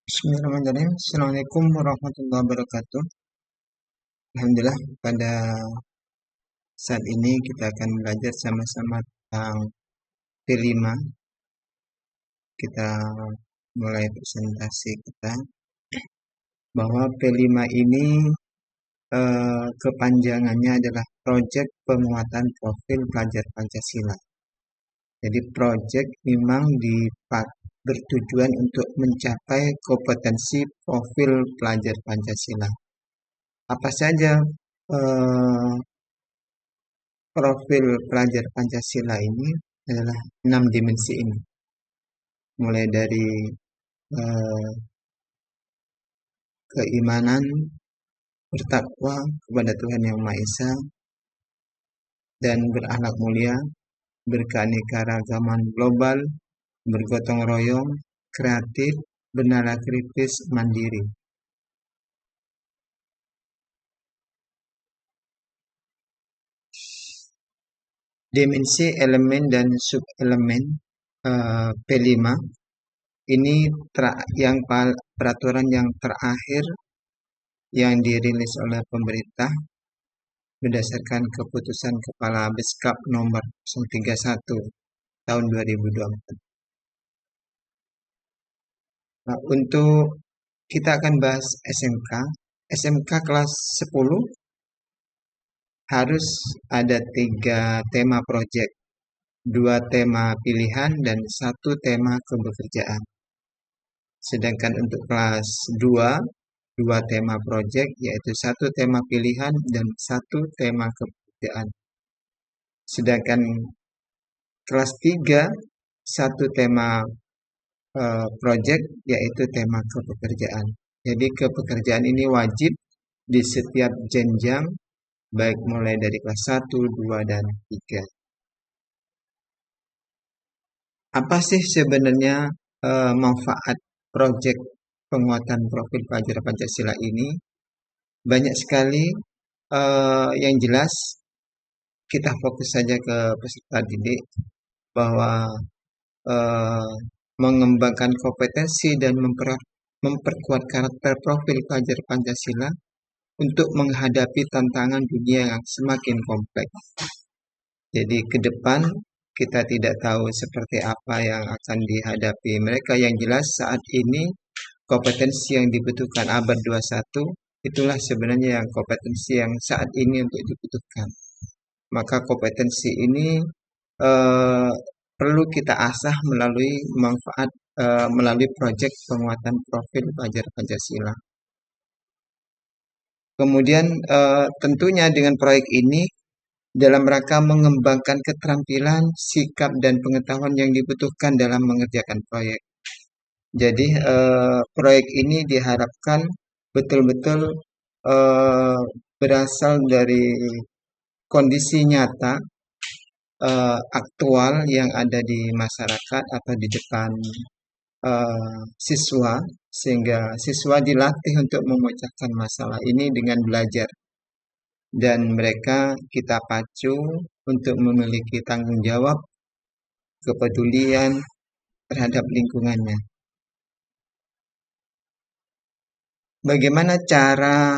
Bismillahirrahmanirrahim. Assalamualaikum warahmatullahi wabarakatuh. Alhamdulillah, pada saat ini kita akan belajar sama-sama tentang P5. Kita mulai presentasi kita bahwa P5 ini kepanjangannya adalah Proyek Penguatan Profil Pelajar Pancasila. Jadi proyek memang bertujuan untuk mencapai kompetensi profil pelajar Pancasila. Apa saja profil pelajar Pancasila ini adalah 6 dimensi ini. Mulai dari keimanan, bertakwa kepada Tuhan Yang Maha Esa, dan berakhlak mulia, berkeanekaragaman global, bergotong royong, kreatif, bernalar kritis, mandiri. Dimensi elemen dan subelemen P5 ini peraturan yang terakhir yang dirilis oleh pemerintah berdasarkan keputusan Kepala Beskap nomor 031 tahun 2024. Nah, untuk kita akan bahas SMK. SMK kelas 10 harus ada 3 tema proyek, 2 tema pilihan, dan 1 tema kebekerjaan. Sedangkan untuk kelas 2 tema proyek, yaitu 1 tema pilihan dan 1 tema kepekerjaan. Sedangkan kelas 3, 1 tema proyek, yaitu tema kepekerjaan. Jadi kepekerjaan ini wajib di setiap jenjang, baik mulai dari kelas 1, 2, dan 3. Apa sih sebenarnya manfaat proyek penguatan profil pelajar Pancasila ini? Banyak sekali. Yang jelas kita fokus saja ke peserta didik bahwa mengembangkan kompetensi dan memperkuat karakter profil pelajar Pancasila untuk menghadapi tantangan dunia yang semakin kompleks. Jadi ke depan kita tidak tahu seperti apa yang akan dihadapi mereka. Yang jelas saat ini kompetensi yang dibutuhkan abad 21 itulah sebenarnya yang kompetensi yang saat ini untuk dibutuhkan. Maka kompetensi ini perlu kita asah melalui proyek penguatan profil pelajar Pancasila. Kemudian tentunya dengan proyek ini dalam rangka mengembangkan keterampilan, sikap, dan pengetahuan yang dibutuhkan dalam mengerjakan proyek. Jadi proyek ini diharapkan betul-betul berasal dari kondisi nyata aktual yang ada di masyarakat atau di depan siswa, sehingga siswa dilatih untuk memecahkan masalah ini dengan belajar, dan mereka kita pacu untuk memiliki tanggung jawab, kepedulian terhadap lingkungannya. Bagaimana cara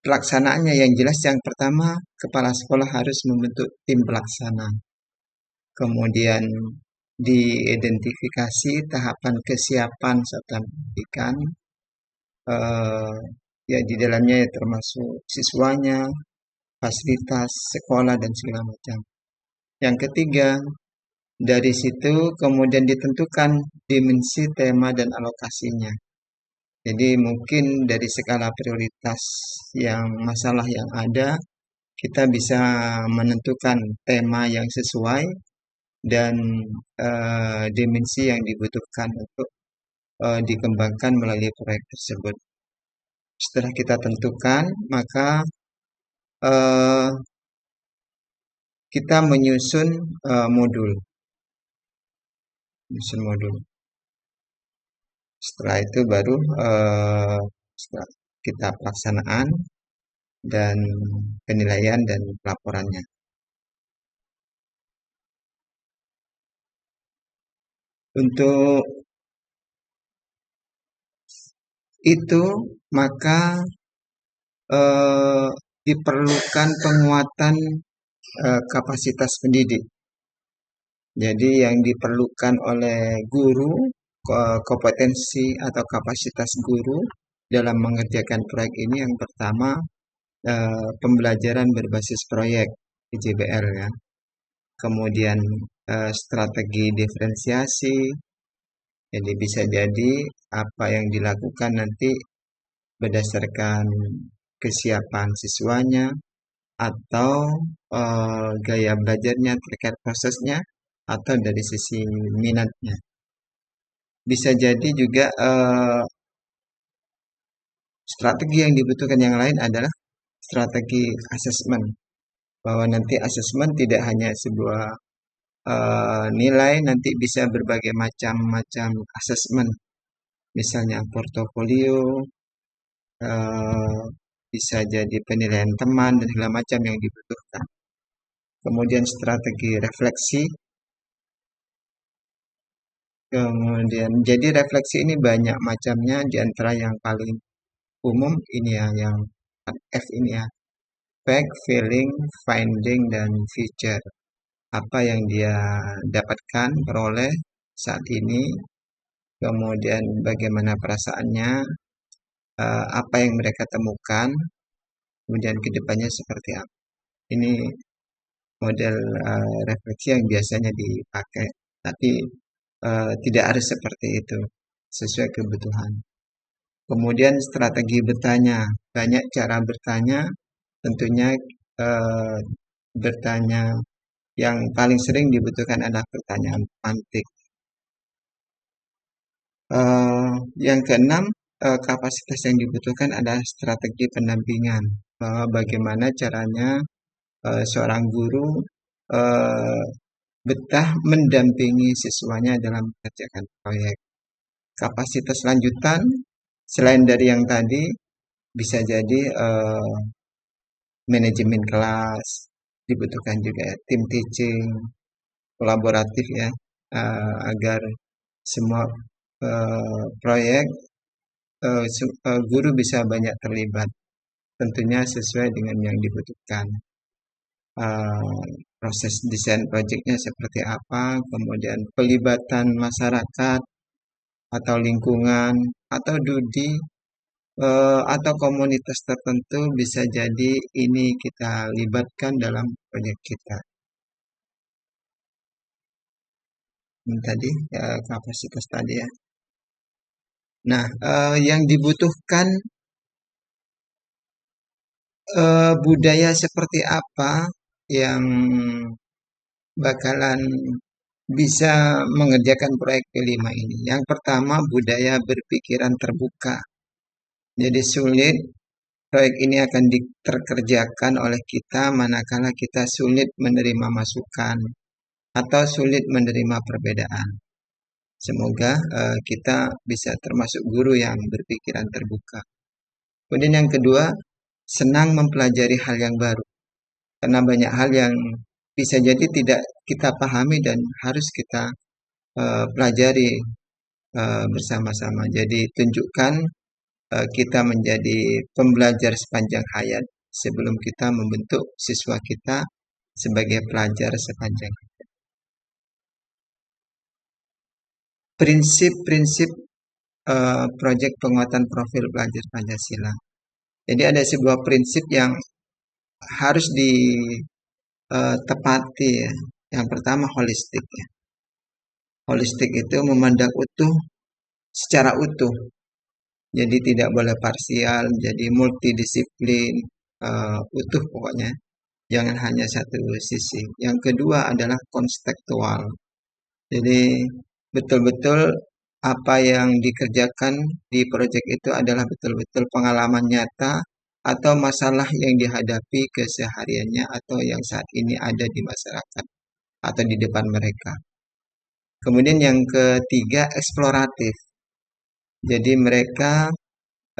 pelaksanaannya? Yang jelas yang pertama, kepala sekolah harus membentuk tim pelaksana. Kemudian diidentifikasi tahapan kesiapan satuan pendidikan, ya di dalamnya ya termasuk siswanya, fasilitas sekolah, dan segala macam. Yang ketiga, dari situ kemudian ditentukan dimensi, tema, dan alokasinya. Jadi mungkin dari skala prioritas masalah yang ada, kita bisa menentukan tema yang sesuai dan dimensi yang dibutuhkan untuk dikembangkan melalui proyek tersebut. Setelah kita tentukan, maka kita menyusun modul. Setelah itu baru setelah kita pelaksanaan dan penilaian dan laporannya. Untuk itu maka eh, diperlukan penguatan kapasitas pendidik. Jadi yang diperlukan oleh guru, kompetensi atau kapasitas guru dalam mengerjakan proyek ini yang pertama pembelajaran berbasis proyek PJBL ya. Kemudian strategi diferensiasi. Jadi bisa jadi apa yang dilakukan nanti berdasarkan kesiapan siswanya atau gaya belajarnya terkait prosesnya atau dari sisi minatnya. Bisa jadi juga strategi yang dibutuhkan yang lain adalah strategi asesmen. Bahwa nanti asesmen tidak hanya sebuah nilai, nanti bisa berbagai macam asesmen. Misalnya portofolio, eh, bisa jadi penilaian teman dan segala macam yang dibutuhkan. Kemudian strategi refleksi. Kemudian jadi refleksi ini banyak macamnya, di antara yang paling umum ini ya, yang F ini ya. Fact, feeling, finding, dan feature. Apa yang dia dapatkan, peroleh saat ini, kemudian bagaimana perasaannya, apa yang mereka temukan, kemudian kedepannya seperti apa. Ini model refleksi yang biasanya dipakai, tapi tidak harus seperti itu, sesuai kebutuhan. Kemudian strategi bertanya, banyak cara bertanya, tentunya eh, bertanya yang paling sering dibutuhkan adalah pertanyaan mantik. Eh, yang keenam, kapasitas yang dibutuhkan adalah strategi pendampingan. Bagaimana caranya seorang guru eh, betah mendampingi siswanya dalam mengerjakan proyek. Kapasitas lanjutan selain dari yang tadi bisa jadi manajemen kelas, dibutuhkan juga ya, tim teaching, kolaboratif ya, agar semua proyek guru bisa banyak terlibat, tentunya sesuai dengan yang dibutuhkan. Proses desain proyeknya seperti apa, kemudian pelibatan masyarakat atau lingkungan atau studi atau komunitas tertentu bisa jadi ini kita libatkan dalam proyek kita. Ini tadi kapasitas tadi ya. Nah, yang dibutuhkan budaya seperti apa yang bakalan bisa mengerjakan proyek P5 ini. Yang pertama, budaya berpikiran terbuka. Jadi sulit proyek ini akan terkerjakan oleh kita manakala kita sulit menerima masukan atau sulit menerima perbedaan. Semoga kita bisa termasuk guru yang berpikiran terbuka. Kemudian yang kedua, senang mempelajari hal yang baru. Karena banyak hal yang bisa jadi tidak kita pahami dan harus kita pelajari bersama-sama. Jadi tunjukkan kita menjadi pembelajar sepanjang hayat sebelum kita membentuk siswa kita sebagai pelajar sepanjang hayat. Prinsip-prinsip proyek penguatan profil pelajar Pancasila. Jadi ada sebuah prinsip yang harus ditepati ya. Yang pertama holistik ya. Holistik itu memandang utuh secara utuh. Jadi tidak boleh parsial, jadi multidisiplin, utuh pokoknya. Jangan hanya satu sisi. Yang kedua adalah konstekstual. Jadi betul-betul apa yang dikerjakan di proyek itu adalah betul-betul pengalaman nyata atau masalah yang dihadapi kesehariannya atau yang saat ini ada di masyarakat atau di depan mereka. Kemudian yang ketiga eksploratif. Jadi mereka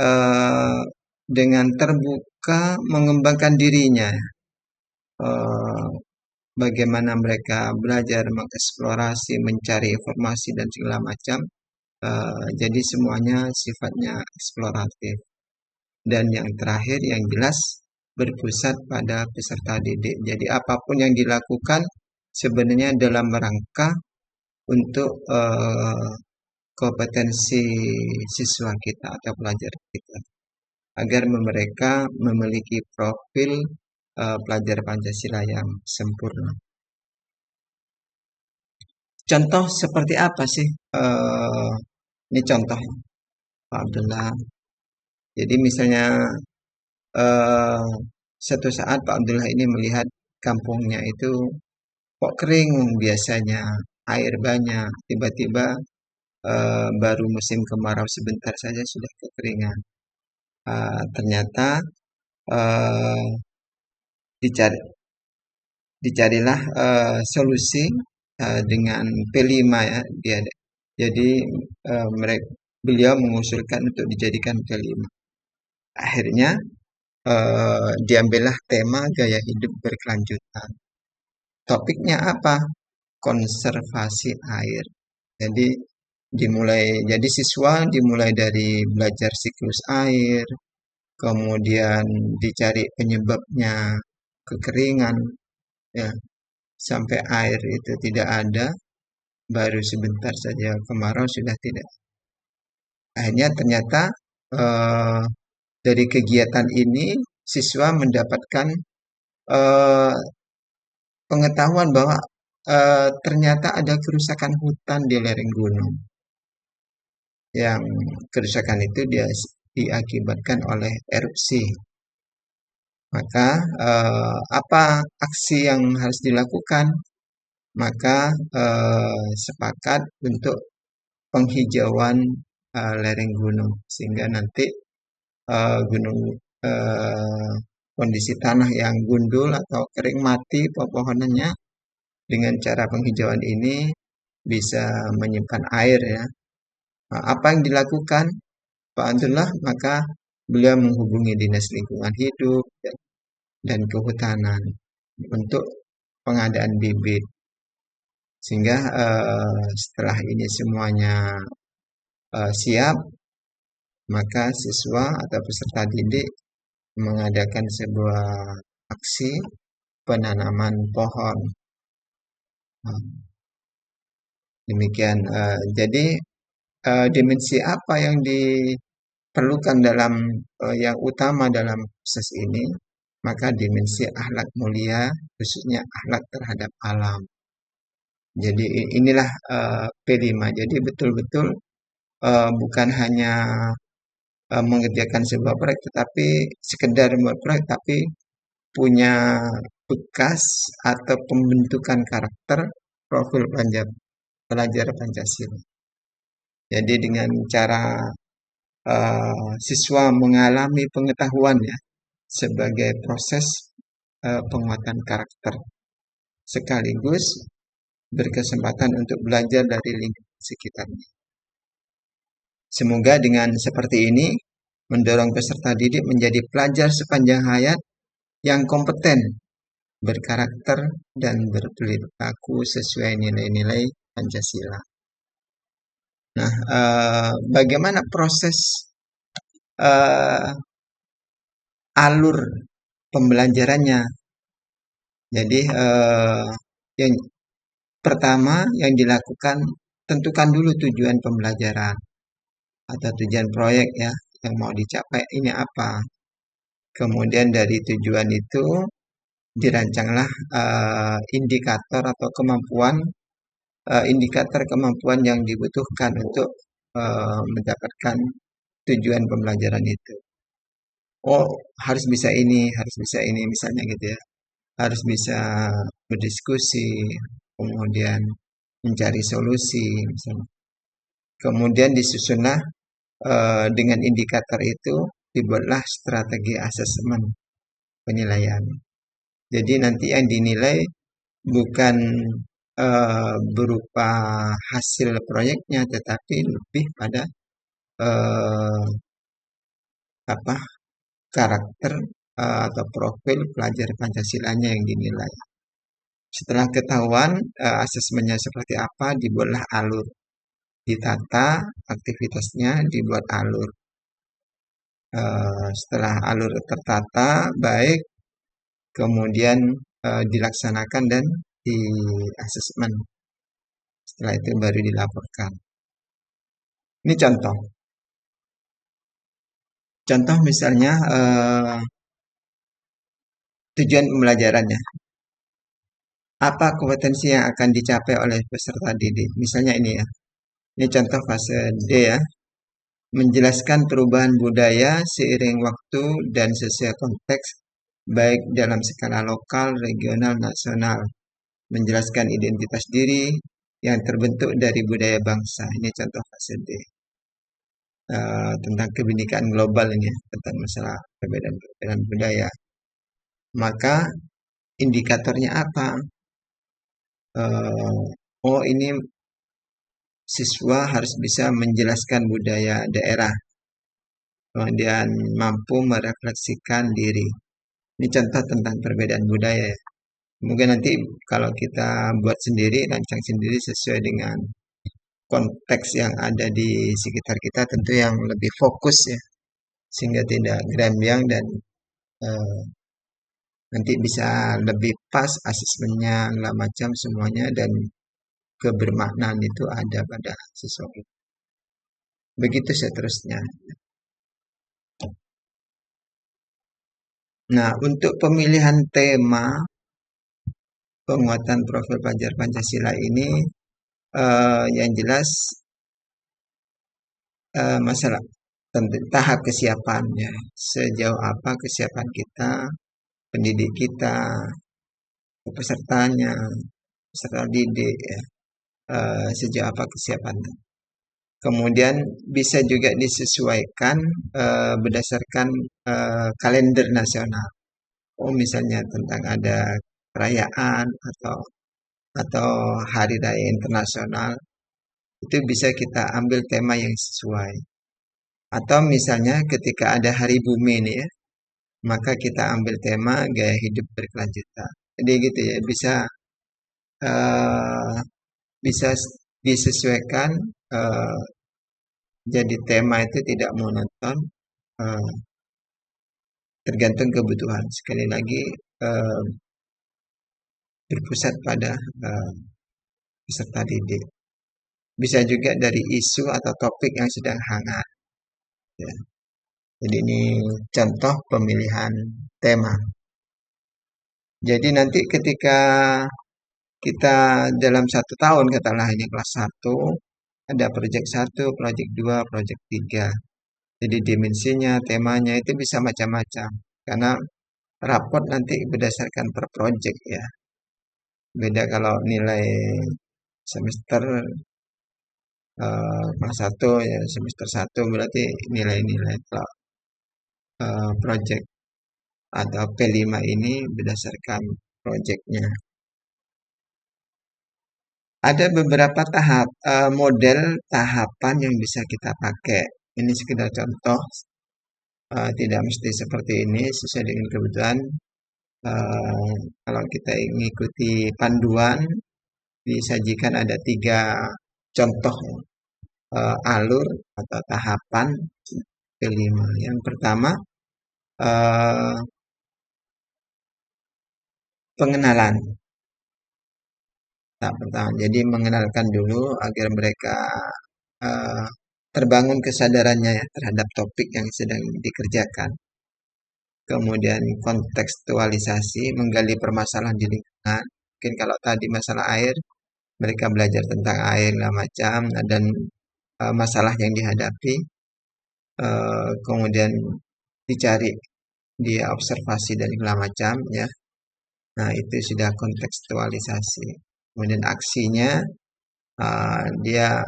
eh, dengan terbuka mengembangkan dirinya. Eh, bagaimana mereka belajar mengeksplorasi, mencari informasi dan segala macam. Jadi semuanya sifatnya eksploratif. Dan yang terakhir yang jelas berpusat pada peserta didik. Jadi apapun yang dilakukan sebenarnya dalam rangka untuk kompetensi siswa kita atau pelajar kita agar mereka memiliki profil pelajar Pancasila yang sempurna. Contoh seperti apa sih? Ini contoh Pak Abdullah. Jadi misalnya eh, suatu saat Pak Abdullah ini melihat kampungnya itu kok kering biasanya, air banyak, tiba-tiba baru musim kemarau sebentar saja sudah kekeringan. Ternyata eh, dicari, dicarilah solusi dengan P5 ya dia. Jadi beliau mengusulkan untuk dijadikan P5. Akhirnya diambillah tema gaya hidup berkelanjutan. Topiknya apa? Konservasi air. Jadi jadi siswa dimulai dari belajar siklus air, kemudian dicari penyebabnya kekeringan, ya, sampai air itu tidak ada, baru sebentar saja kemarau sudah tidak. Akhirnya ternyata eh, dari kegiatan ini siswa mendapatkan eh, pengetahuan bahwa ternyata ada kerusakan hutan di lereng gunung. Yang kerusakan itu diakibatkan oleh erupsi. Maka apa aksi yang harus dilakukan? Maka sepakat untuk penghijauan lereng gunung sehingga nanti gunung eh, kondisi tanah yang gundul atau kering mati pepohonannya dengan cara penghijauan ini bisa menyimpan air ya. Nah, apa yang dilakukan Pak Abdullah? Maka beliau menghubungi Dinas Lingkungan Hidup dan Kehutanan untuk pengadaan bibit. Sehingga setelah ini semuanya siap, maka siswa atau peserta didik mengadakan sebuah aksi penanaman pohon. Demikian. Jadi dimensi apa yang diperlukan dalam yang utama dalam proses ini? Maka dimensi akhlak mulia, khususnya akhlak terhadap alam. Jadi inilah P5. Jadi betul-betul bukan hanya mengerjakan sebuah proyek, tetapi sekedar membuat proyek, tapi punya bekas atau pembentukan karakter profil pelajar Pancasila. Jadi dengan cara siswa mengalami pengetahuan ya sebagai proses penguatan karakter sekaligus berkesempatan untuk belajar dari lingkungan sekitarnya. Semoga dengan seperti ini mendorong peserta didik menjadi pelajar sepanjang hayat yang kompeten, berkarakter, dan berperilaku sesuai nilai-nilai Pancasila. Nah, bagaimana proses alur pembelajarannya? Jadi, yang pertama yang dilakukan, tentukan dulu tujuan pembelajaran atau tujuan proyek ya, yang mau dicapai ini apa. Kemudian dari tujuan itu dirancanglah indikator atau indikator kemampuan yang dibutuhkan untuk mendapatkan tujuan pembelajaran itu. Oh, harus bisa ini misalnya gitu ya. Harus bisa berdiskusi, kemudian mencari solusi misalnya. Kemudian disusunlah dengan indikator itu dibuatlah strategi asesmen penilaian. Jadi nanti yang dinilai bukan berupa hasil proyeknya, tetapi lebih pada eh, apa karakter atau profil pelajar Pancasilanya yang dinilai. Setelah ketahuan asesmennya seperti apa, dibuatlah alur. Ditata aktivitasnya, dibuat alur. Setelah alur tertata, baik, kemudian dilaksanakan dan di asesmen. Setelah itu baru dilaporkan. Ini contoh. Contoh misalnya tujuan pembelajarannya. Apa kompetensi yang akan dicapai oleh peserta didik? Misalnya ini ya. Ini contoh fase D ya. Menjelaskan perubahan budaya seiring waktu dan sesuai konteks, baik dalam skala lokal, regional, nasional. Menjelaskan identitas diri yang terbentuk dari budaya bangsa. Ini contoh fase D. Tentang kebinekaan global ini, tentang masalah perbedaan budaya. Maka indikatornya apa? Ini siswa harus bisa menjelaskan budaya daerah, kemudian mampu merefleksikan diri. Ini contoh tentang perbedaan budaya. Mungkin nanti kalau kita buat sendiri, rancang sendiri sesuai dengan konteks yang ada di sekitar kita, tentu yang lebih fokus ya, sehingga tidak gerambiang dan nanti bisa lebih pas asesmennya, nggak macam semuanya, dan kebermaknaan itu ada pada siswa. Begitu seterusnya. Nah, untuk pemilihan tema penguatan profil pelajar Pancasila ini, yang jelas masalah tahap kesiapannya, sejauh apa kesiapan kita, pendidik kita, pesertanya, peserta didik, ya, sejauh apa kesiapannya. Kemudian bisa juga disesuaikan berdasarkan kalender nasional. Misalnya tentang ada perayaan atau hari raya internasional, itu bisa kita ambil tema yang sesuai. Atau misalnya ketika ada hari bumi ini ya, maka kita ambil tema gaya hidup berkelanjutan. Jadi gitu ya, uh, bisa disesuaikan, jadi tema itu tidak monoton, uh, tergantung kebutuhan. Sekali lagi berpusat pada peserta didik. Bisa juga dari isu atau topik yang sedang hangat. Ya. Jadi ini contoh pemilihan tema. Jadi nanti ketika kita dalam 1 tahun, katakanlah ini kelas 1, ada proyek 1, proyek 2, proyek 3. Jadi dimensinya, temanya itu bisa macam-macam. Karena rapot nanti berdasarkan per proyek ya. Beda kalau nilai semester kelas 1 ya, semester 1 berarti nilai-nilai kalau proyek atau P5 ini berdasarkan proyeknya. Ada beberapa tahap model tahapan yang bisa kita pakai. Ini sekedar contoh, tidak mesti seperti ini sesuai dengan kebutuhan. Kalau kita mengikuti panduan, disajikan ada 3 contoh alur atau tahapan kelima. Yang pertama, pengenalan. Tahap pertama, jadi mengenalkan dulu agar mereka terbangun kesadarannya ya, terhadap topik yang sedang dikerjakan. Kemudian kontekstualisasi, menggali permasalahan di lingkungan. Mungkin kalau tadi masalah air, mereka belajar tentang air macam dan masalah yang dihadapi. Kemudian dicari, dia observasi dan segala macam ya. Nah, itu sudah kontekstualisasi. Kemudian aksinya, dia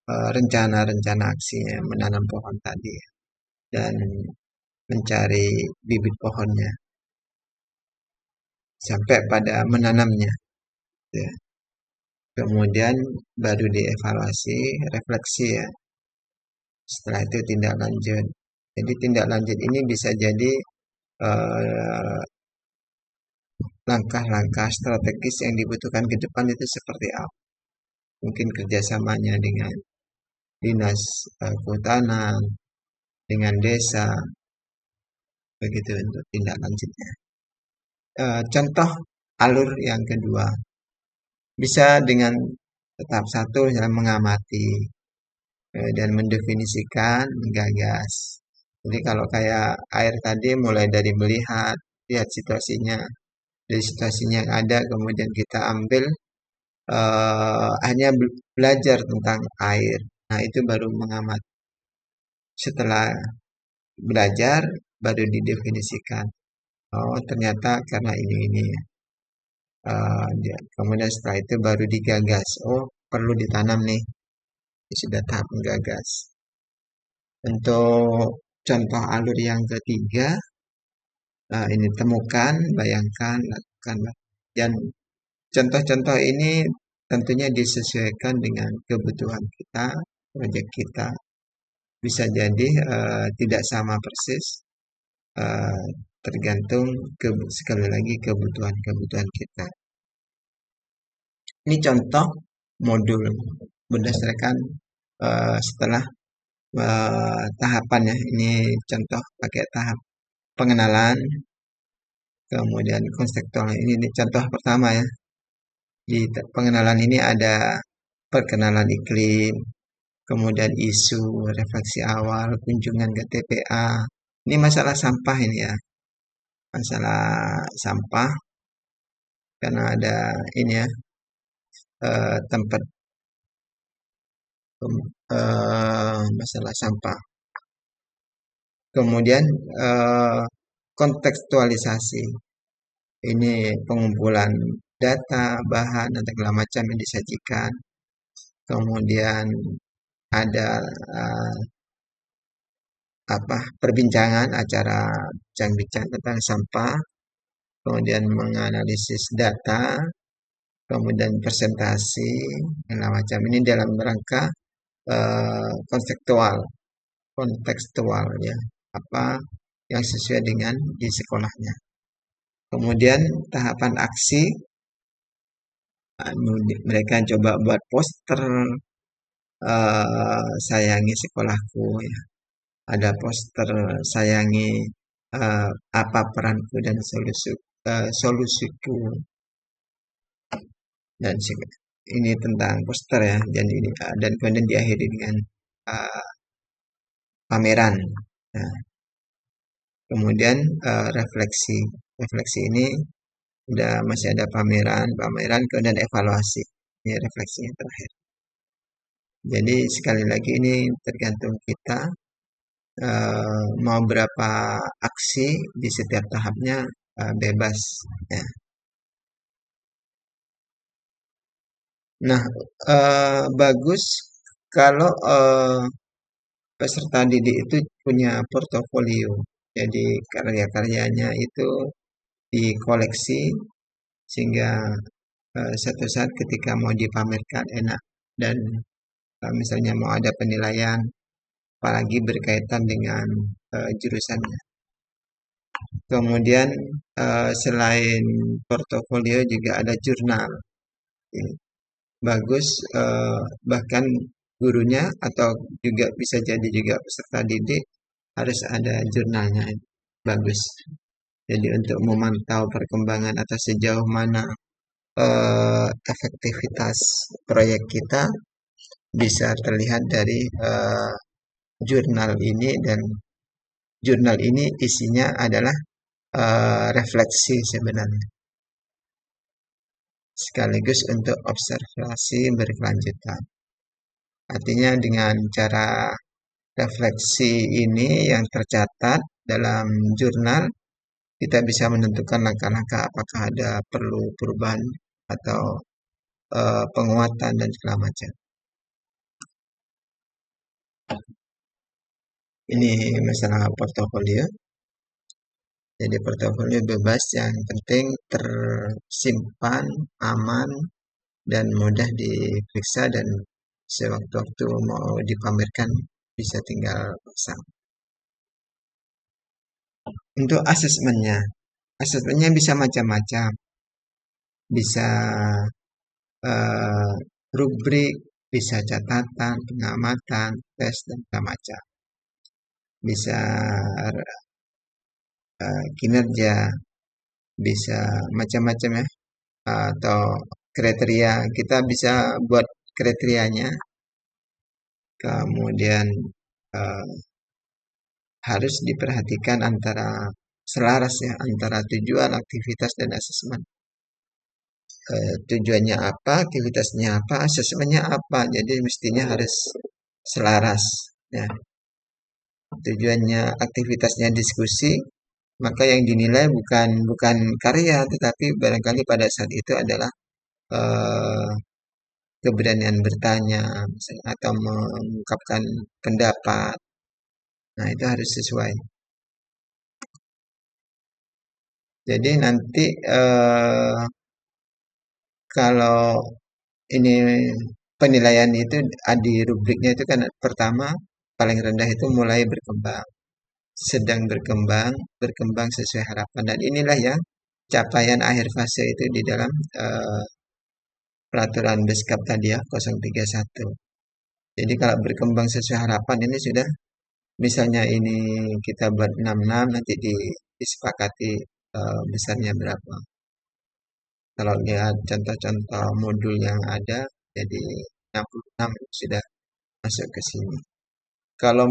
rencana-rencana aksinya, menanam pohon tadi dan mencari bibit pohonnya sampai pada menanamnya ya. Kemudian baru dievaluasi, refleksi ya. Setelah itu tindak lanjut. Jadi tindak lanjut ini bisa jadi langkah-langkah strategis yang dibutuhkan ke depan itu seperti apa. Mungkin kerjasamanya dengan dinas kehutanan, dengan desa, begitu untuk tindak lanjutnya. Contoh alur yang kedua, bisa dengan tahap satu misalnya mengamati dan mendefinisikan, menggagas. Jadi kalau kayak air tadi mulai dari melihat, lihat situasinya, dari situasinya yang ada, kemudian kita ambil hanya belajar tentang air. Nah itu baru mengamati. Setelah belajar, baru didefinisikan. Oh ternyata karena ini. Kemudian setelah itu baru digagas. Oh perlu ditanam nih. Sudah tahap menggagas. Untuk contoh alur yang ketiga, ini temukan, bayangkan, lakukan. Dan contoh-contoh ini tentunya disesuaikan dengan kebutuhan kita, proyek kita. Bisa jadi tidak sama persis, eh, tergantung sekali lagi kebutuhan-kebutuhan kita. Ini contoh modul berdasarkan setelah tahapan ya. Ini contoh pakai tahap pengenalan, kemudian konseptual. Ini contoh pertama ya. Di pengenalan ini ada perkenalan iklim, kemudian isu, refleksi awal, kunjungan ke TPA. Ini masalah sampah ini ya. Masalah sampah karena ada ini ya tempat masalah sampah. Kemudian kontekstualisasi. Ini pengumpulan data, bahan, dan segala macam yang disajikan. Kemudian ada perbincangan acara bincang-bincang tentang sampah, kemudian menganalisis data, kemudian presentasi, segala macam. Ini dalam rangka kontekstual ya, apa yang sesuai dengan di sekolahnya. Kemudian tahapan aksi, mereka coba buat poster sayangi sekolahku ya. Ada poster sayangi apa peranku dan solusiku dan ini tentang poster ya. Dan kemudian diakhiri dengan pameran. Nah, kemudian refleksi ini masih ada pameran, kemudian evaluasi. Ini refleksi yang terakhir. Jadi sekali lagi ini tergantung kita mau berapa aksi di setiap tahapnya, bebas. Ya. Nah, bagus kalau peserta didik itu punya portofolio. Jadi karya-karyanya itu dikoleksi sehingga suatu saat ketika mau dipamerkan enak. Dan misalnya mau ada penilaian, apalagi berkaitan dengan jurusannya. Kemudian selain portofolio juga ada jurnal. Bagus, bahkan gurunya atau juga bisa jadi juga peserta didik harus ada jurnalnya. Bagus. Jadi untuk memantau perkembangan atau sejauh mana efektivitas proyek kita bisa terlihat dari jurnal ini, dan jurnal ini isinya adalah refleksi sebenarnya, sekaligus untuk observasi berkelanjutan. Artinya dengan cara refleksi ini yang tercatat dalam jurnal, kita bisa menentukan langkah-langkah apakah ada perlu perubahan atau penguatan dan segala macam. Ini masalah portofolio. Jadi portofolio bebas, yang penting tersimpan, aman, dan mudah diperiksa, dan sewaktu-waktu mau dipamerkan bisa tinggal pasang. Untuk asesmennya, Asesmennya bisa macam-macam, bisa eh, rubrik, bisa catatan, pengamatan, tes, dan macam-macam. Bisa kinerja, bisa macam-macam ya, atau kriteria. Kita bisa buat kriterianya, kemudian eh, harus diperhatikan antara selaras ya, antara tujuan, aktivitas, dan asesmen. Tujuannya apa, aktivitasnya apa, asesmennya apa. Jadi mestinya harus selaras. Ya. Tujuannya, aktivitasnya diskusi, maka yang dinilai bukan karya, tetapi barangkali pada saat itu adalah eh, keberanian bertanya, misalnya, atau mengungkapkan pendapat. Nah, itu harus sesuai. Jadi nanti kalau ini penilaian itu di rubriknya itu kan pertama paling rendah itu mulai berkembang, sedang berkembang, berkembang sesuai harapan. Dan inilah yang capaian akhir fase itu di dalam peraturan Beskap tadi ya 031. Jadi kalau berkembang sesuai harapan ini sudah, misalnya ini kita buat 66, nanti disepakati besarnya berapa. Kalau lihat contoh-contoh modul yang ada, jadi 66 sudah masuk ke sini. Kalau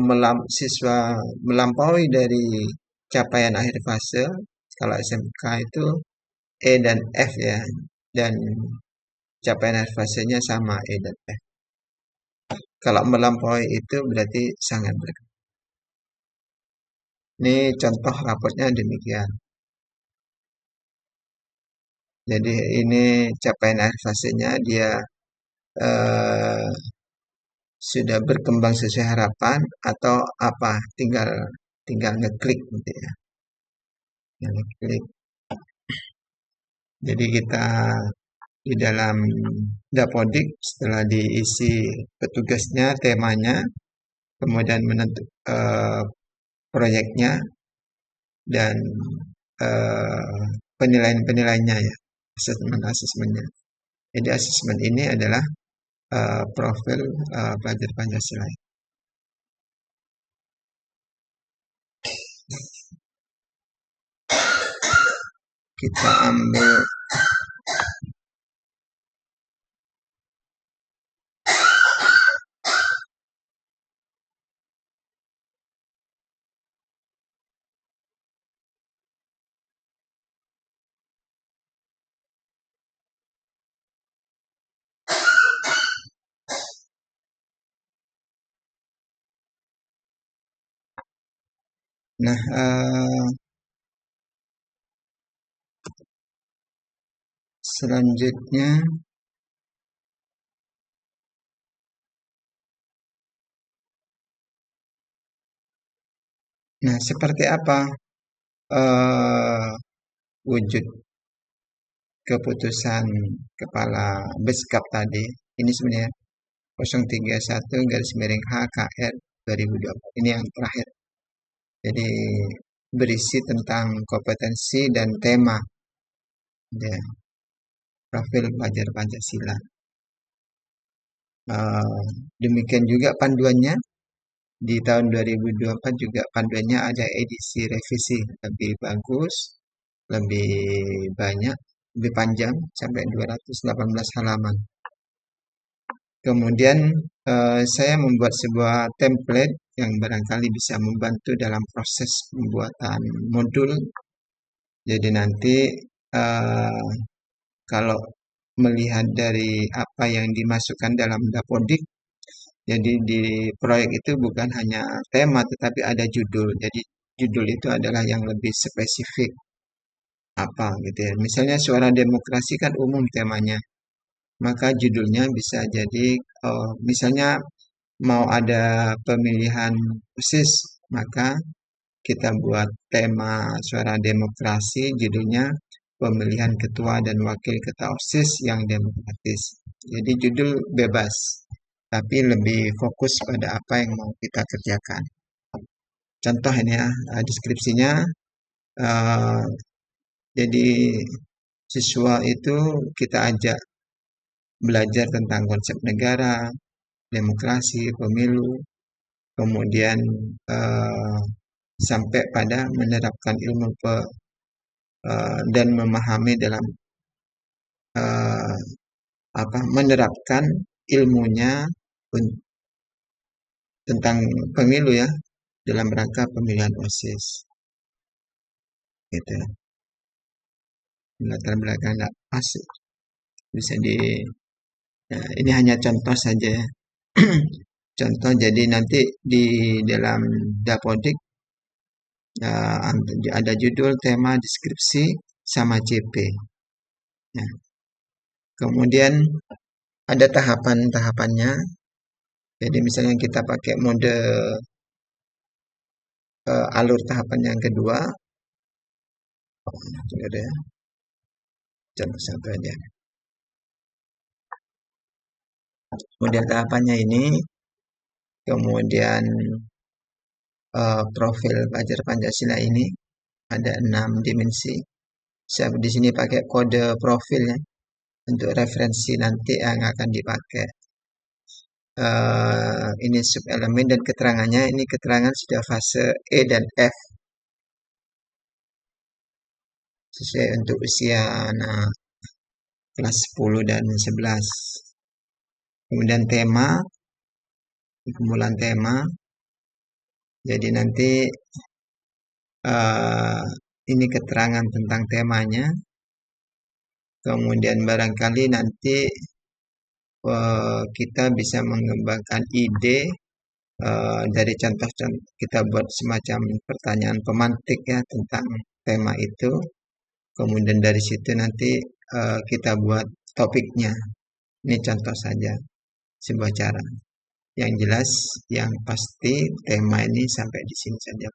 siswa melampaui dari capaian akhir fase, kalau SMK itu E dan F ya, dan capaian akhir fasenya sama E dan F. Kalau melampaui itu berarti sangat berkembang. Ini contoh raportnya demikian. Jadi ini capaian akhir fasenya dia eh, sudah berkembang sesuai harapan atau apa? Tinggal tinggal ngeklik gitu ya. Ngeklik. Jadi kita di dalam Dapodik setelah diisi petugasnya, temanya, kemudian proyeknya dan penilaian-penilaiannya ya, asesmennya. Jadi asesmen ini adalah profil pelajar Pancasila. Kita ambil nah selanjutnya seperti apa wujud keputusan Kepala Beskap tadi? Ini sebenarnya 031 garis miring HKR 2024. Ini yang terakhir. Jadi berisi tentang kompetensi dan tema ya, profil pelajar Pancasila. Demikian juga panduannya di tahun 2024 juga panduannya ada edisi revisi lebih bagus, lebih banyak, lebih panjang sampai 218 halaman. Kemudian saya membuat sebuah template yang barangkali bisa membantu dalam proses pembuatan modul. Jadi nanti eh, kalau melihat dari apa yang dimasukkan dalam Dapodik, jadi di proyek itu bukan hanya tema tetapi ada judul. Jadi judul itu adalah yang lebih spesifik apa gitu ya. Misalnya suara demokrasi kan umum temanya, maka judulnya bisa jadi misalnya mau ada pemilihan khusus, maka kita buat tema suara demokrasi, judulnya pemilihan ketua dan wakil ketua OSIS yang demokratis. Jadi judul bebas, tapi lebih fokus pada apa yang mau kita kerjakan. Contoh ini ya, deskripsinya Jadi siswa itu kita ajak belajar tentang konsep negara, demokrasi, pemilu, kemudian eh, sampai pada menerapkan ilmu dan memahami dalam eh, menerapkan ilmunya tentang pemilu ya dalam rangka pemilihan OSIS gitu. Latar belakang nggak masuk bisa ini hanya contoh saja ya. Contoh jadi nanti di dalam Dapodik ada judul, tema, deskripsi sama CP. Ya. Kemudian ada tahapan-tahapannya. Jadi misalnya kita pakai mode alur tahapan yang kedua, ada ya, contoh satu aja. Kemudian tahapannya ini, kemudian profil pelajar Pancasila ini ada 6 dimensi. Saya di sini pakai kode profil ya, untuk referensi nanti yang akan dipakai. Ini subelemen dan keterangannya, ini keterangan sudah fase E dan F sesuai untuk usia anak kelas 10 dan 11. Kemudian tema, kumpulan tema. Jadi nanti ini keterangan tentang temanya. Kemudian barangkali nanti kita bisa mengembangkan ide dari contoh-contoh, kita buat semacam pertanyaan pemantik ya tentang tema itu. Kemudian dari situ nanti kita buat topiknya. Ini contoh saja, sebuah cara. Yang jelas, yang pasti tema ini sampai di sini saja.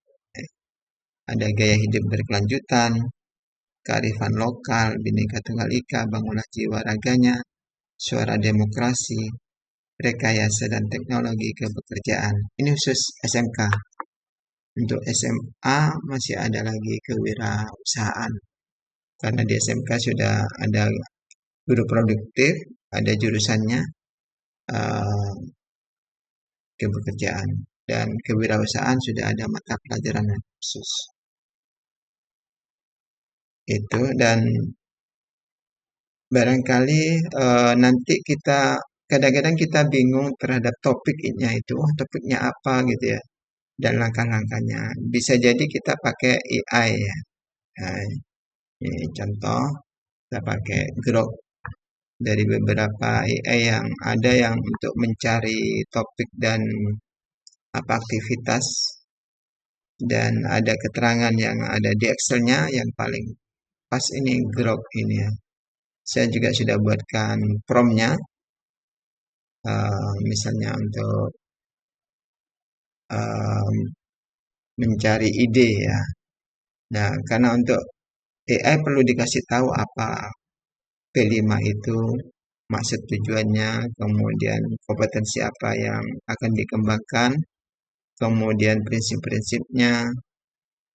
Ada gaya hidup berkelanjutan, kearifan lokal, Bhinneka Tunggal Ika, bangunlah jiwa raganya, suara demokrasi, rekayasa dan teknologi kepekerjaan. Ini khusus SMK. Untuk SMA masih ada lagi kewirausahaan. Karena di SMK sudah ada guru produktif, ada jurusannya kepekerjaan. Dan kewirausahaan sudah ada mata pelajaran yang khusus. Itu dan barangkali nanti kita kadang-kadang kita bingung terhadap topiknya itu, topiknya apa gitu ya, dan langkah-langkahnya. Bisa jadi kita pakai AI ya. Nah, ini contoh, kita pakai Grok dari beberapa AI yang ada yang untuk mencari topik dan apa aktivitas, dan ada keterangan yang ada di Excel-nya yang paling pas ini Grok ini ya. Saya juga sudah buatkan prompt-nya, misalnya untuk mencari ide ya. Nah, karena untuk AI perlu dikasih tahu apa P5 itu, maksud tujuannya, kemudian kompetensi apa yang akan dikembangkan, kemudian prinsip-prinsipnya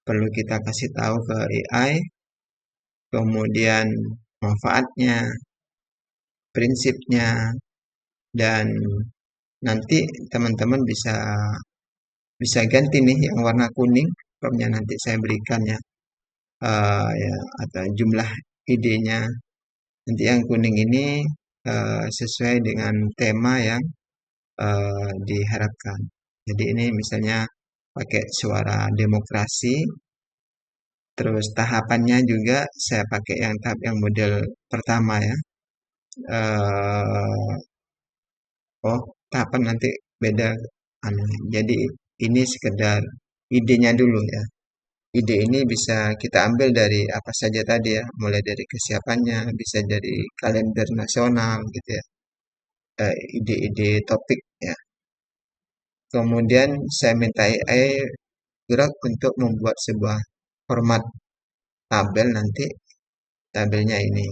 perlu kita kasih tahu ke AI, kemudian manfaatnya, prinsipnya, dan nanti teman-teman bisa ganti nih yang warna kuning, promptnya nanti saya berikan ya, ya atau jumlah idenya. Nanti yang kuning ini sesuai dengan tema yang diharapkan. Jadi ini misalnya pakai suara demokrasi, terus tahapannya juga saya pakai yang tahap yang model pertama ya. Eh, oh, tahapan nanti beda. Jadi ini sekedar idenya dulu ya. Ide ini bisa kita ambil dari apa saja tadi ya, mulai dari kesiapannya, bisa dari kalender nasional gitu ya, ide-ide topik ya. Kemudian saya minta AI gerak untuk membuat sebuah format tabel nanti, tabelnya ini.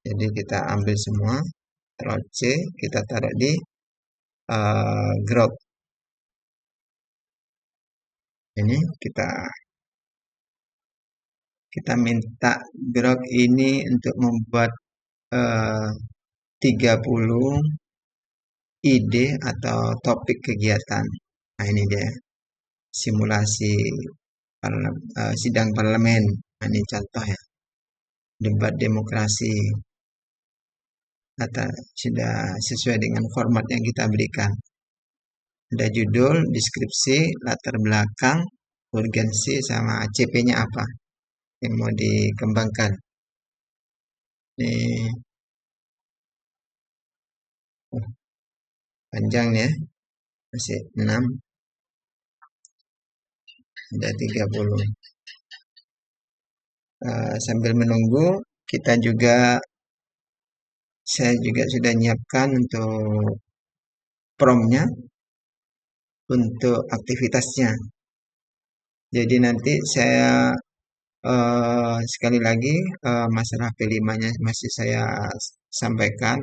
Jadi kita ambil semua, Ctrl C, kita taruh di Grok. Ini kita kita minta Grok ini untuk membuat 30 ide atau topik kegiatan. Nah, ini dia simulasi sidang parlemen. Nah, ini contoh ya, debat demokrasi atau sudah sesuai dengan format yang kita berikan. Ada judul, deskripsi, latar belakang, urgensi, sama CP-nya apa yang mau dikembangkan. Ini panjang ya, masih 6, ada 30. Sambil menunggu, saya juga sudah nyiapkan untuk promnya untuk aktivitasnya. Jadi nanti saya sekali lagi masalah P5-nya masih saya sampaikan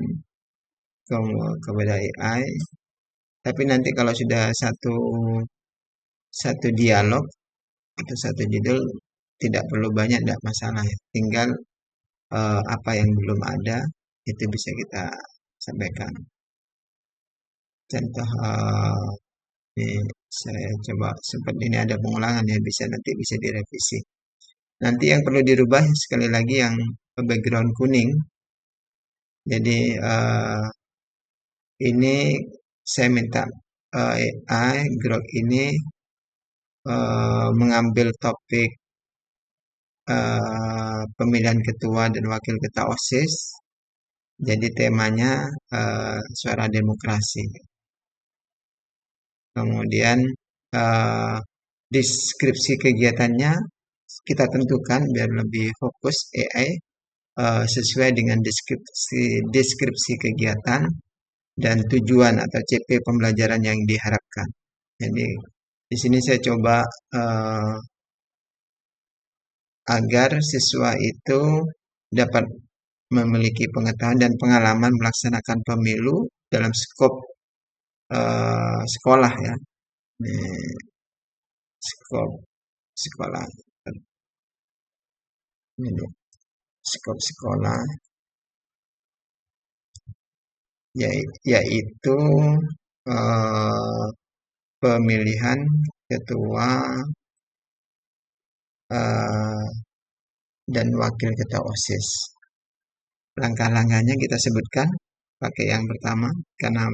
kepada AI. Tapi nanti kalau sudah satu dialog atau satu judul, tidak perlu banyak, tidak masalah ya. Tinggal apa yang belum ada itu bisa kita sampaikan. Contoh ini saya coba sempat ini ada pengulangan ya, nanti bisa direvisi. Nanti yang perlu dirubah sekali lagi yang background kuning. Jadi ini saya minta AI Grok ini mengambil topik pemilihan ketua dan wakil ketua OSIS. Jadi temanya suara demokrasi. Kemudian deskripsi kegiatannya kita tentukan biar lebih fokus AI sesuai dengan deskripsi kegiatan dan tujuan atau CP pembelajaran yang diharapkan. Jadi di sini saya coba agar siswa itu dapat memiliki pengetahuan dan pengalaman melaksanakan pemilu dalam skop sekolah ya. Skop sekolah. Ini skop sekolah yaitu pemilihan ketua dan wakil ketua OSIS. Langkah-langkahnya kita sebutkan pakai yang pertama, karena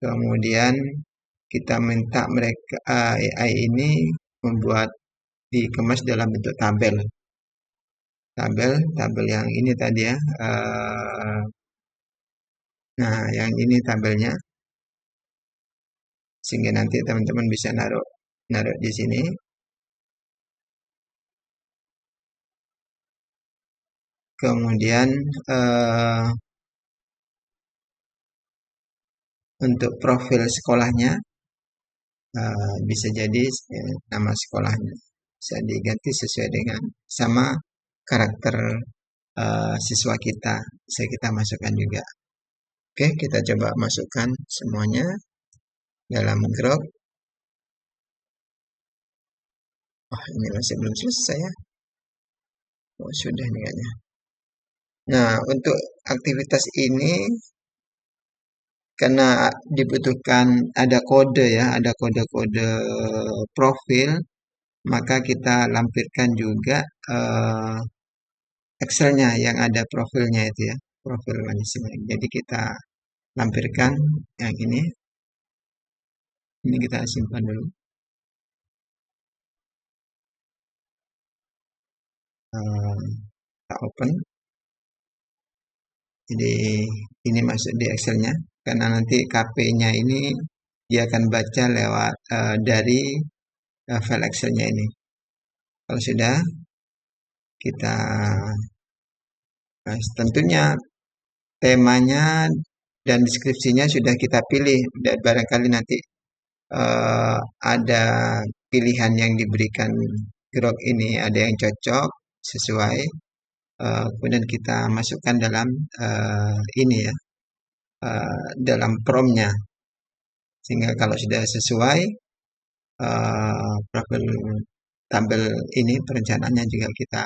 kemudian kita minta mereka AI ini membuat dikemas dalam bentuk tabel yang ini tadi ya. Nah, yang ini tabelnya, sehingga nanti teman-teman bisa naruh di sini. Kemudian untuk profil sekolahnya bisa jadi nama sekolahnya bisa diganti sesuai dengan sama karakter siswa kita, bisa kita masukkan juga. Oke, kita coba masukkan semuanya dalam Grok. Ini masih belum selesai ya. Sudah nih kayaknya. Nah, untuk aktivitas ini karena dibutuhkan ada kode ya, ada kode-kode profil, maka kita lampirkan juga Excel-nya yang ada profilnya itu ya, profil manusia. Jadi kita lampirkan yang ini. Ini kita simpan dulu. Kita open. Jadi ini masuk di Excel-nya, karena nanti KP-nya ini dia akan baca lewat dari file Excel-nya ini. Kalau sudah, kita tentunya temanya dan deskripsinya sudah kita pilih. Dan barangkali nanti ada pilihan yang diberikan Grok ini, ada yang cocok sesuai. Kemudian kita masukkan dalam ini ya, dalam promnya, sehingga kalau sudah sesuai profil tabel ini perencanaannya juga kita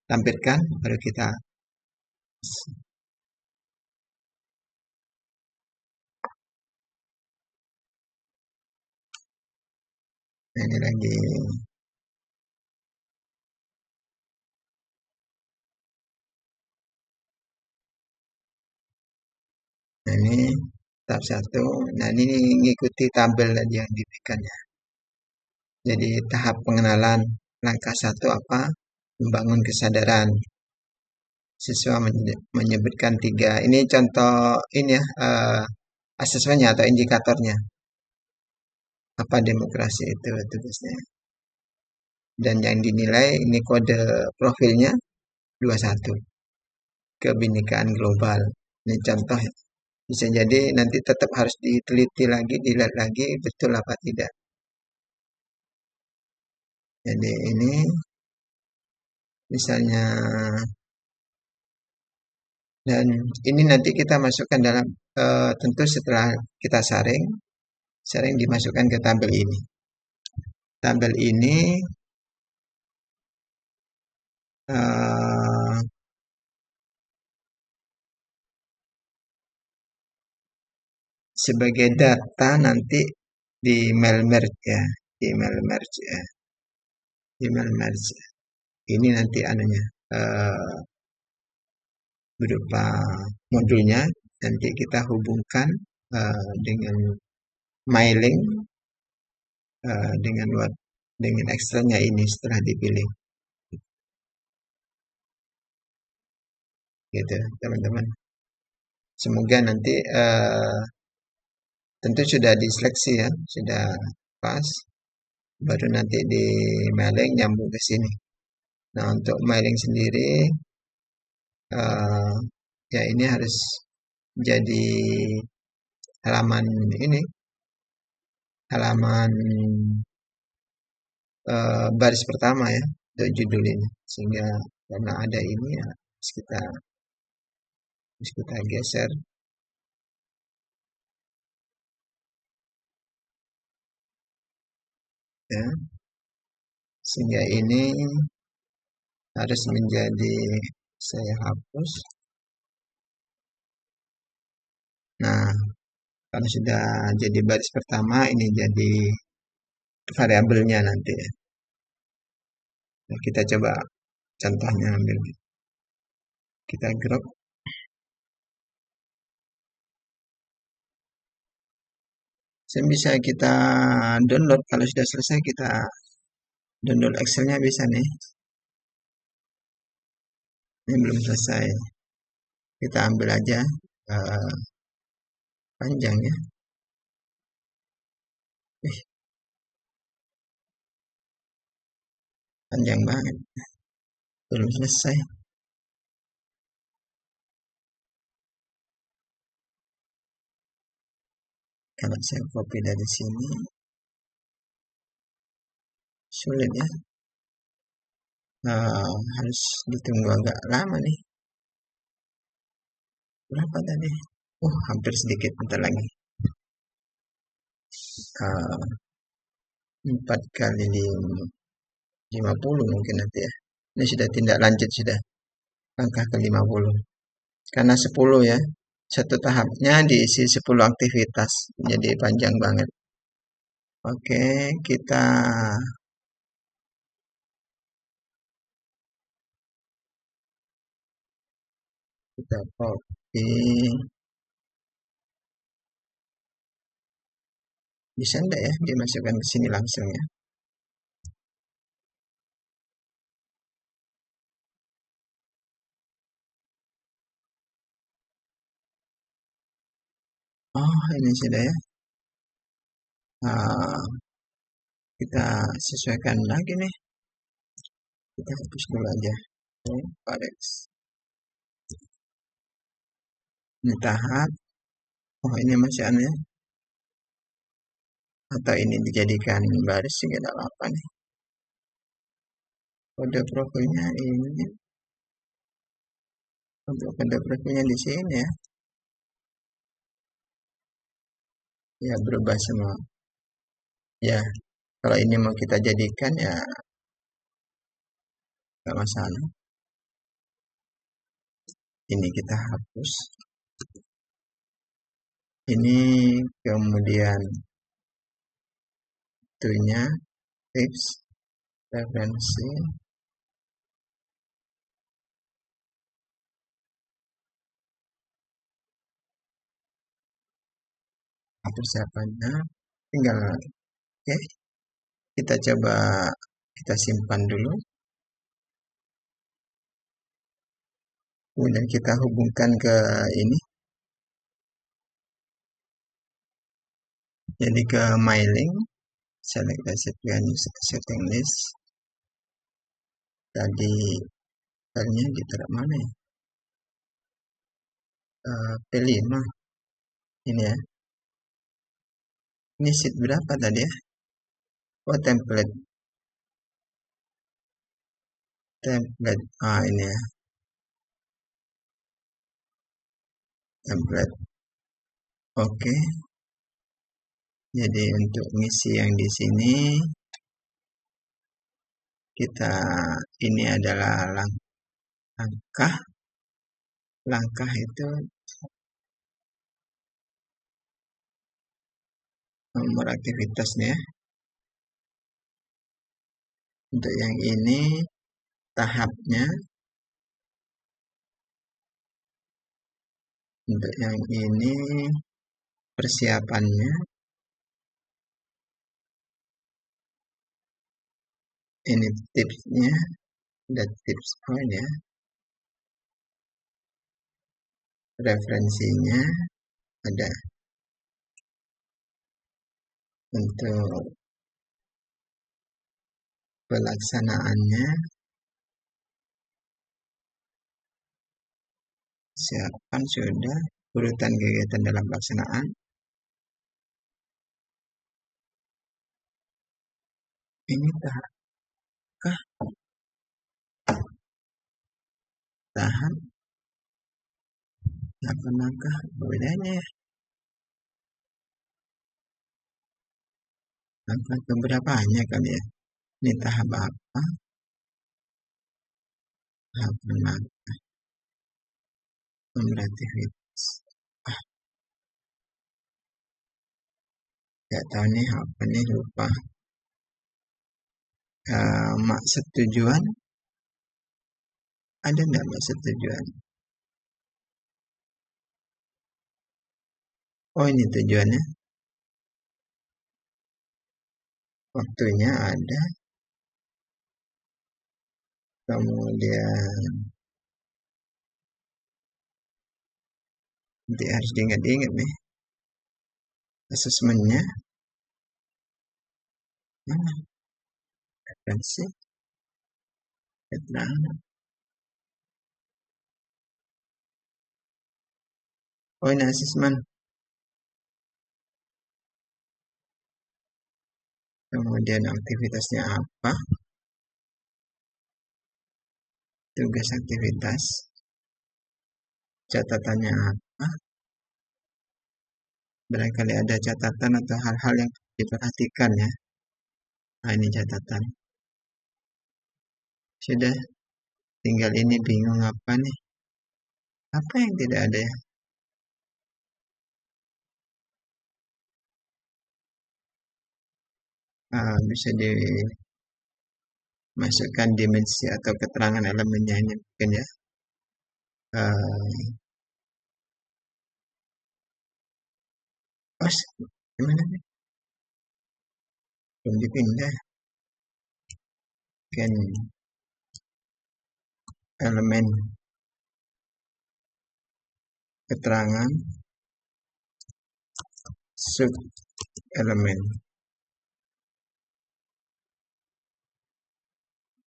tampilkan, baru kita ini lagi. Nah, ini tahap 1. Nah, ini ngikuti tabel tadi yang diberikan ya. Jadi tahap pengenalan, langkah 1 apa? Membangun kesadaran. Siswa menyebutkan 3. Ini contoh ini ya, asesmennya atau indikatornya. Apa demokrasi itu tugasnya. Dan yang dinilai ini kode profilnya 21. Kebinekaan global. Ini contoh ya. Bisa jadi nanti tetap harus diteliti lagi, dilihat lagi betul apa tidak. Jadi ini misalnya, dan ini nanti kita masukkan dalam tentu setelah kita saring dimasukkan ke tabel ini. Tabel ini sebagai data nanti di mail merge ya, di mail merge ya, di mail merge. Ini nanti anunya berupa modulnya nanti kita hubungkan dengan mailing dengan ekstranya ini setelah dipilih. Gitu, teman-teman. Semoga nanti tentu sudah diseleksi ya, sudah pas. Baru nanti di mailing nyambung ke sini. Nah, untuk mailing sendiri ya ini harus jadi halaman ini, halaman baris pertama ya untuk judul ini, sehingga karena ada ini ya harus kita geser ya, sehingga ini harus menjadi, saya hapus. Nah, kalau sudah jadi baris pertama, ini jadi variabelnya nanti. Nah, kita coba contohnya ambil. Kita grab. Bisa kita download. Kalau sudah selesai kita download Excelnya bisa nih. Ini belum selesai. Kita ambil aja panjangnya. Panjang banget. Belum selesai. Kalau saya copy dari sini, sulit ya. Harus ditunggu agak lama nih. Berapa tadi? Hampir sedikit, bentar lagi. 4 kali 50 mungkin nanti ya. Ini sudah tindak lanjut sudah. Langkah ke 50. Karena 10 ya. Satu tahapnya diisi 10 aktivitas. Jadi panjang banget. Oke, kita copy. Bisa enggak ya dimasukkan ke sini langsung ya? Oh, ini sudah ya. Kita sesuaikan lagi nih. Kita hapus dulu aja. Parex. Ini tahap. Oh, ini masih aneh. Atau ini dijadikan baris juga tidak apa-apa nih. Kode profilnya ini. Untuk kode profilnya di sini ya. Ya, berubah semua. Ya, kalau ini mau kita jadikan ya nggak masalah. Ini kita hapus. Ini kemudian itunya tips referensi. Persiapannya tinggal oke. Kita coba kita simpan dulu. Kemudian kita hubungkan ke ini. Jadi ke mailing, select asset setting list. Tadi filenya ditaruh mana ya? P5 ini ya. Ini sheet berapa tadi ya? Oh, template. Ini ya. Template. Oke. Jadi untuk misi yang di sini kita ini adalah langkah itu nomor aktivitasnya. Untuk yang ini tahapnya. Untuk yang ini persiapannya. Ini tipsnya, ada tips point ya. Referensinya ada. Untuk pelaksanaannya siapkan sudah urutan kegiatan dalam pelaksanaan. Ini tahap langkah bedanya ya. Langkah keberapanya kali ya. Ini tahap apa? Tahap langkah aktivitas. Gak tahu nih apa nih, lupa. Maksud tujuan ada nggak maksud tujuan? Oh, ini tujuannya. Waktunya ada. Kemudian nanti harus diingat-ingat nih. Asesmennya mana? Referensi. Keterangan. Oh, ini asesmen. Kemudian aktivitasnya apa? Tugas aktivitas. Catatannya apa? Barangkali ada catatan atau hal-hal yang diperhatikan ya. Nah, ini catatan. Sudah, tinggal ini bingung apa nih? Apa yang tidak ada ya? Bisa dimasukkan dimensi atau keterangan elemennya ini mungkin ya. Gimana nih? Belum dipindah. Kan elemen keterangan sub elemen.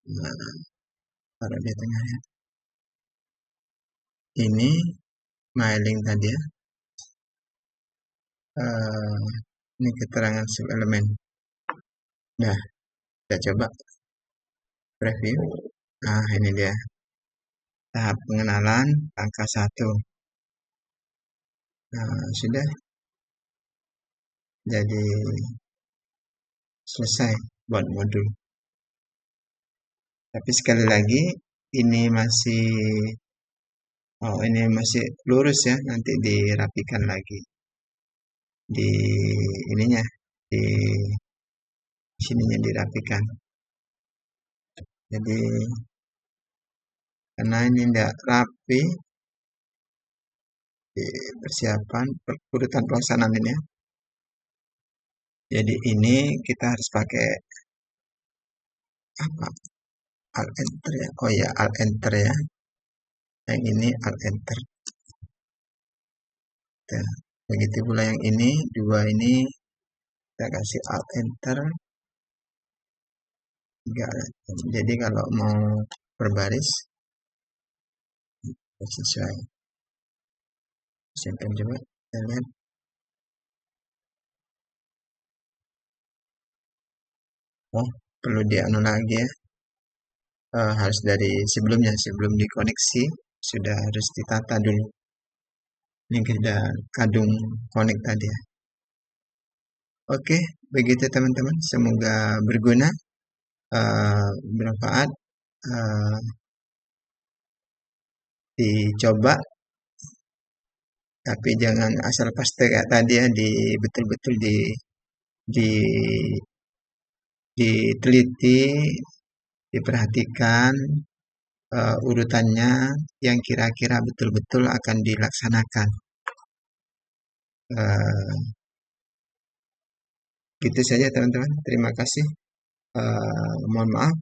Nah, taruh di tengah ya. Ini mailing tadi ya. Ini keterangan sub elemen. Nah, kita coba preview. Nah, ini dia. Tahap pengenalan angka 1. Nah, sudah. Jadi selesai buat modul. Tapi sekali lagi ini masih ini masih lurus ya, nanti dirapikan lagi di ininya, di sininya dirapikan. Jadi karena ini tidak rapi di persiapan urutan pelaksanaan ini ya. Jadi ini kita harus pakai apa? Alt enter ya. Oh ya, alt enter ya. Yang ini alt enter. Nah, begitu pula yang ini, dua ini kita kasih alt enter. Tiga. Jadi kalau mau berbaris sesuai. Simpan coba kita lihat. Oh, perlu dianu lagi ya. Harus dari sebelumnya, sebelum dikoneksi sudah harus ditata dulu. Ini kita kadung connect tadi ya. Oke, begitu teman-teman. Semoga berguna, bermanfaat. Dicoba, tapi jangan asal paste kayak tadi ya. Betul-betul di diteliti, diperhatikan urutannya yang kira-kira betul-betul akan dilaksanakan. Gitu saja teman-teman. Terima kasih. Mohon maaf.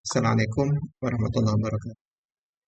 Assalamualaikum warahmatullahi wabarakatuh.